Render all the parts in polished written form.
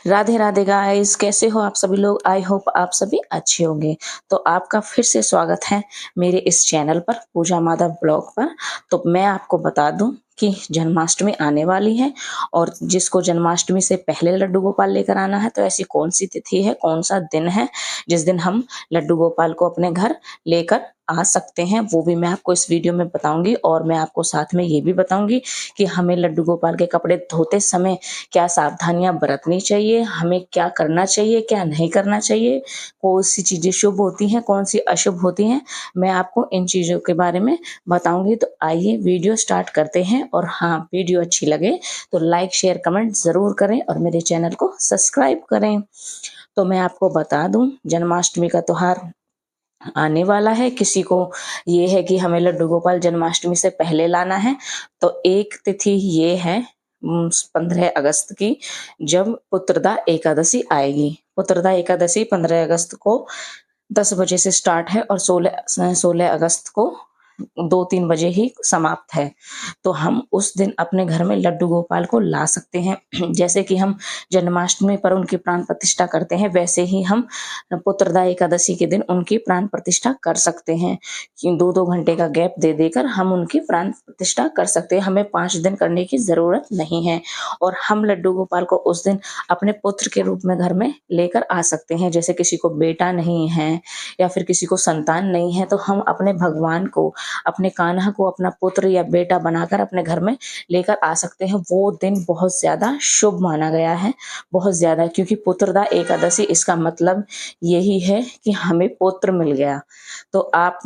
Radhe Radhe guys, कैसे हो आप सभी लोग। आई होप आप सभी अच्छे होंगे। तो आपका फिर से स्वागत है मेरे इस चैनल पर, पूजा माधव ब्लॉग पर। तो मैं आपको बता दूं कि जन्माष्टमी आने वाली है और जिसको जन्माष्टमी से पहले लड्डू गोपाल लेकर आना है, तो ऐसी कौन सी तिथि है, कौन सा दिन है जिस दिन हम लड्डू गोपाल को अपने घर लेकर आ सकते हैं, वो भी मैं आपको इस वीडियो में बताऊंगी। और मैं आपको साथ में ये भी बताऊंगी कि हमें लड्डू गोपाल के कपड़े धोते समय क्या सावधानियां बरतनी चाहिए, हमें क्या करना चाहिए, क्या नहीं करना चाहिए, कौन सी चीजें शुभ होती हैं, कौन सी अशुभ होती हैं, मैं आपको इन चीजों के बारे में बताऊंगी। तो आइए वीडियो स्टार्ट करते हैं। और हाँ, वीडियो अच्छी लगे तो लाइक शेयर कमेंट जरूर करें और मेरे चैनल को सब्सक्राइब करें। तो मैं आपको बता दूं, जन्माष्टमी का त्योहार आने वाला है। किसी को ये है कि हमें लड्डू गोपाल जन्माष्टमी से पहले लाना है, तो एक तिथि ये है 15 अगस्त की, जब पुत्रदा एकादशी आएगी। पुत्रदा एकादशी 15 अगस्त को 10 बजे से स्टार्ट है और 16 अगस्त को 2-3 बजे ही समाप्त है। तो हम उस दिन अपने घर में लड्डू गोपाल को ला सकते हैं। जैसे कि हम जन्माष्टमी पर उनकी प्राण प्रतिष्ठा करते हैं, वैसे ही हम पुत्रदा एकादशी के दिन उनकी प्राण प्रतिष्ठा कर सकते हैं। 2-2 घंटे का गैप दे देकर हम उनकी प्राण प्रतिष्ठा कर सकते हैं। हमें 5 दिन करने की जरूरत नहीं है। और हम लड्डू गोपाल को उस दिन अपने पुत्र के रूप में घर में लेकर आ सकते हैं। जैसे किसी को बेटा नहीं है या फिर किसी को संतान नहीं है, तो हम अपने भगवान को, अपने कान्हा को अपना पुत्र या बेटा बनाकर अपने घर में लेकर आ सकते हैं। वो दिन बहुत ज्यादा शुभ माना गया है, बहुत ज्यादा, क्योंकि पुत्रदा एकादशी इसका मतलब यही है कि हमें पुत्र मिल गया। तो आप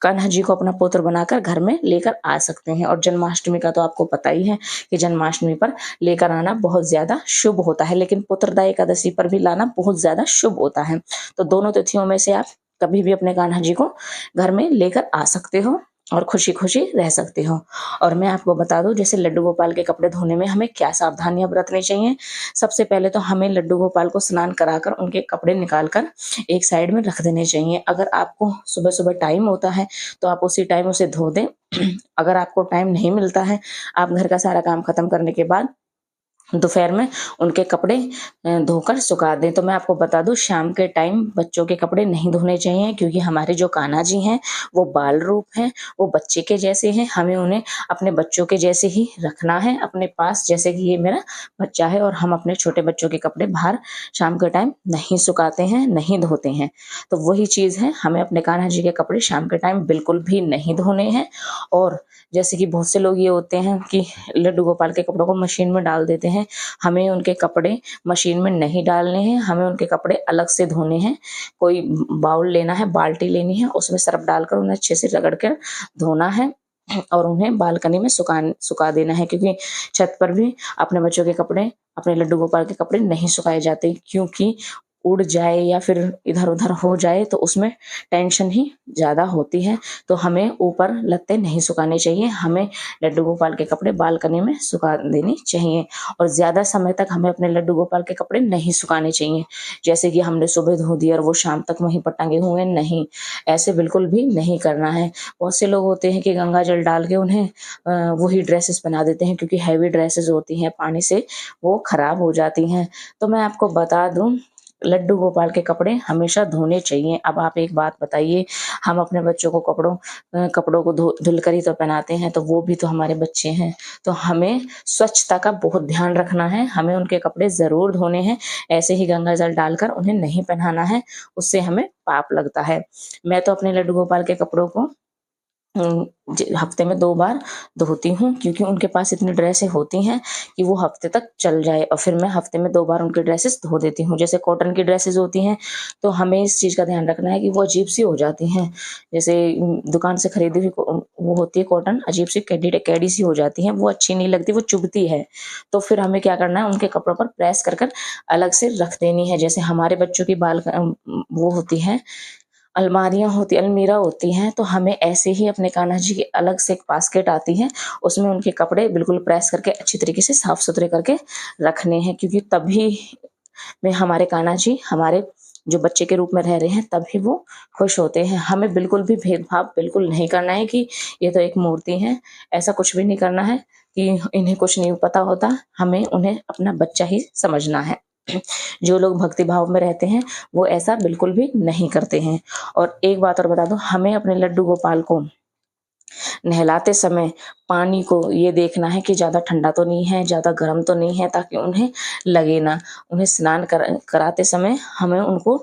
कान्हा जी को अपना पुत्र बनाकर घर में लेकर आ सकते हैं। और जन्माष्टमी का तो आपको पता ही है कि जन्माष्टमी पर लेकर आना बहुत ज्यादा शुभ होता है, लेकिन पुत्रदा एकादशी पर भी लाना बहुत ज्यादा शुभ होता है। तो दोनों तिथियों में से आप कभी भी अपने कान्हा जी को घर में लेकर आ सकते हो और खुशी खुशी रह सकते हो। और मैं आपको बता दूं, जैसे लड्डू गोपाल के कपड़े धोने में हमें क्या सावधानियां बरतनी चाहिए। सबसे पहले तो हमें लड्डू गोपाल को स्नान कराकर उनके कपड़े निकालकर एक साइड में रख देने चाहिए। अगर आपको सुबह सुबह टाइम होता है तो आप उसी टाइम उसे धो दें। अगर आपको टाइम नहीं मिलता है, आप घर का सारा काम खत्म करने के बाद दोपहर में उनके कपड़े धोकर सुखा दें। तो मैं आपको बता दूं, शाम के टाइम बच्चों के कपड़े नहीं धोने चाहिए, क्योंकि हमारे जो कान्हा जी हैं वो बाल रूप हैं, वो बच्चे के जैसे हैं। हमें उन्हें अपने बच्चों के जैसे ही रखना है अपने पास, जैसे कि ये मेरा बच्चा है। और हम अपने छोटे बच्चों के कपड़े बाहर शाम के टाइम नहीं सुखाते हैं, नहीं धोते हैं। तो वही चीज है, हमें अपने कान्हा जी के कपड़े शाम के टाइम बिल्कुल भी नहीं धोने हैं। और जैसे कि बहुत से लोग ये होते हैं कि लड्डू गोपाल के कपड़ों को मशीन में डाल देते हैं, हमें उनके कपड़े मशीन में नहीं डालने हैं, हमें उनके कपड़े अलग से धोने हैं। कोई बाउल लेना है, बाल्टी लेनी है, उसमें सर्फ डालकर उन्हें अच्छे से रगड़ कर धोना है और उन्हें बालकनी में सुखा देना है। क्योंकि छत पर भी अपने बच्चों के कपड़े, अपने लड्डू गोपाल के कपड़े नहीं सुखाए जाते, क्योंकि उड़ जाए या फिर इधर उधर हो जाए तो उसमें टेंशन ही ज्यादा होती है। तो हमें ऊपर लत्ते नहीं सुखाने चाहिए, हमें लड्डू गोपाल के कपड़े बालकनी में सुखा देने चाहिए। और ज्यादा समय तक हमें अपने लड्डू गोपाल के कपड़े नहीं सुखाने चाहिए। जैसे कि हमने सुबह धो दिया और वो शाम तक वहीं पर टंगे हुए, नहीं, ऐसे बिल्कुल भी नहीं करना है। बहुत से लोग होते हैं कि गंगा जल डाल के उन्हें वही ड्रेसेस बना देते हैं, क्योंकि हैवी ड्रेसेस होती हैं, पानी से वो खराब हो जाती हैं। तो मैं आपको बता दूं, लड्डू गोपाल के कपड़े हमेशा धोने चाहिए। अब आप एक बात बताइए, हम अपने बच्चों को कपड़ों को धुल कर ही तो पहनाते हैं, तो वो भी तो हमारे बच्चे हैं। तो हमें स्वच्छता का बहुत ध्यान रखना है, हमें उनके कपड़े जरूर धोने हैं। ऐसे ही गंगा जल डालकर उन्हें नहीं पहनाना है, उससे हमें पाप लगता है। मैं तो अपने लड्डू गोपाल के कपड़ों को हफ्ते में 2 बार धोती हूँ, क्योंकि उनके पास इतनी ड्रेसें होती हैं कि वो हफ्ते तक चल जाए। और फिर मैं हफ्ते में 2 बार उनकी ड्रेसेस धो देती हूँ। जैसे कॉटन की ड्रेसेस होती हैं, तो हमें इस चीज़ का ध्यान रखना है कि वो अजीब सी हो जाती हैं। जैसे दुकान से खरीदी हुई वो होती है कॉटन, अजीब सी कैडी सी हो जाती है, वो अच्छी नहीं लगती, वो चुभती है। तो फिर हमें क्या करना है, उनके कपड़ों पर प्रेस कर कर अलग से रख देनी है। जैसे हमारे बच्चों की वो होती है, अलमीरा होती हैं, तो हमें ऐसे ही अपने कान्हा जी की अलग से एक बास्केट आती है, उसमें उनके कपड़े बिल्कुल प्रेस करके अच्छी तरीके से साफ सुथरे करके रखने हैं। क्योंकि तभी में हमारे कान्हा जी हमारे जो बच्चे के रूप में रह रहे हैं, तभी वो खुश होते हैं। हमें बिल्कुल भी भेदभाव बिल्कुल नहीं करना है कि ये तो एक मूर्ति है, ऐसा कुछ भी नहीं करना है कि इन्हें कुछ नहीं पता होता। हमें उन्हें अपना बच्चा ही समझना है। जो लोग भक्ति भाव में रहते हैं वो ऐसा बिल्कुल भी नहीं करते हैं। और एक बात और बता दूं, हमें अपने लड्डू गोपाल को नहलाते समय पानी को ये देखना है कि ज़्यादा ठंडा तो नहीं है, ज़्यादा गर्म तो नहीं है, ताकि उन्हें लगे ना। उन्हें स्नान कराते समय हमें उनको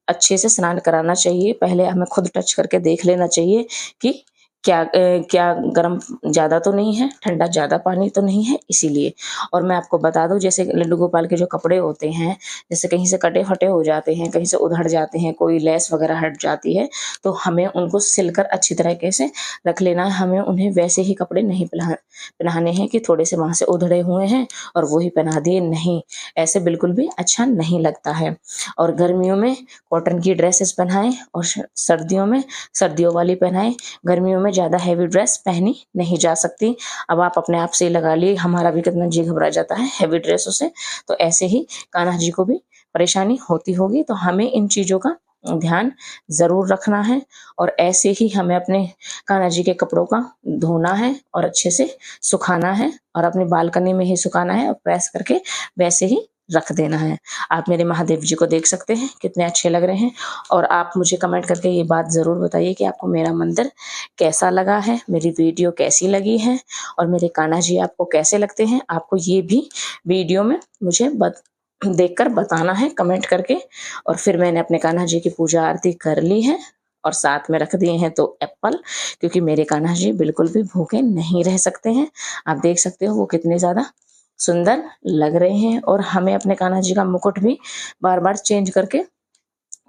अच्छे से स्नान कराना चाहिए। पहले हमें खुद टच करके देख लेना चाहिए कि क्या गर्म ज़्यादा तो नहीं है, ठंडा ज़्यादा पानी तो नहीं है, इसीलिए। और मैं आपको बता दूं, जैसे लड्डू गोपाल के जो कपड़े होते हैं, जैसे कहीं से कटे फटे हो जाते हैं, कहीं से उधड़ जाते हैं, कोई लेस वगैरह हट जाती है, तो हमें उनको सिलकर अच्छी तरीके से रख लेना है। हमें उन्हें वैसे ही कपड़े नहीं पहनाने हैं कि थोड़े से वहाँ से उधड़े हुए हैं और वही पहना दिए, नहीं, ऐसे बिल्कुल भी अच्छा नहीं लगता है। और गर्मियों में कॉटन की ड्रेसेस पहनाएं और सर्दियों में सर्दियों वाली पहनाएं। गर्मियों में ज़्यादा हैवी ड्रेस पहनी नहीं जा सकती। अब आप अपने आप से लगा लिए, हमारा भी कितना जी घबरा जाता है हैवी ड्रेसों से, तो ऐसे ही कान्हा जी को भी परेशानी होती होगी। तो हमें इन चीज़ों का ध्यान ज़रूर रखना है और ऐसे ही हमें अपने कान्हा जी के कपड़ों का धोना है और अच्छे से सुखाना है और अपनी बालकनी में ही सुखाना है और प्रेस करके वैसे ही रख देना है। आप मेरे महादेव जी को देख सकते हैं कितने अच्छे लग रहे हैं। और आप मुझे कमेंट करके ये बात ज़रूर बताइए कि आपको मेरा मंदिर कैसा लगा है, मेरी वीडियो कैसी लगी है और मेरे कान्हा जी आपको कैसे लगते हैं। आपको ये भी वीडियो में मुझे देखकर बताना है कमेंट करके। और फिर मैंने अपने कान्हा जी की पूजा आरती कर ली है और साथ में रख दिए हैं 2 एप्पल, क्योंकि मेरे कान्हा जी बिल्कुल भी भूखे नहीं रह सकते हैं। आप देख सकते हो वो कितने ज़्यादा सुंदर लग रहे हैं। और हमें अपने कान्हा जी का मुकुट भी बार बार चेंज करके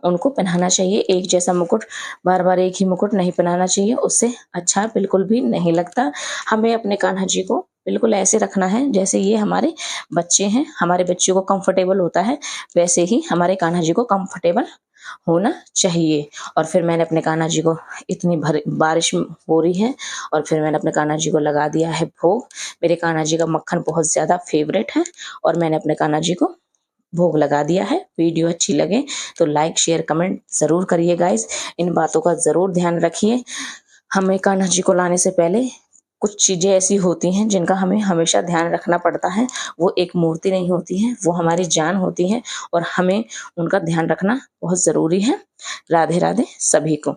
उनको पहनाना चाहिए। एक जैसा मुकुट बार बार एक ही मुकुट नहीं पहनाना चाहिए, उससे अच्छा बिल्कुल भी नहीं लगता। हमें अपने कान्हा जी को बिल्कुल ऐसे रखना है जैसे ये हमारे बच्चे हैं, हमारे बच्चों को कंफर्टेबल होता है वैसे ही हमारे कान्हा जी को कंफर्टेबल होना चाहिए। और फिर मैंने अपने कान्हा जी को, इतनी बारिश हो रही है, और फिर मैंने अपने कान्हा जी को लगा दिया है भोग। मेरे कान्हा जी का मक्खन बहुत ज़्यादा फेवरेट है और मैंने अपने कान्हा जी को भोग लगा दिया है। वीडियो अच्छी लगे तो लाइक शेयर कमेंट ज़रूर करिए गाइस। इन बातों का ज़रूर ध्यान रखिए। हमें कान्हा जी को लाने से पहले कुछ चीज़ें ऐसी होती हैं जिनका हमें हमेशा ध्यान रखना पड़ता है। वो एक मूर्ति नहीं होती है, वो हमारी जान होती है और हमें उनका ध्यान रखना बहुत ज़रूरी है। राधे राधे सभी को।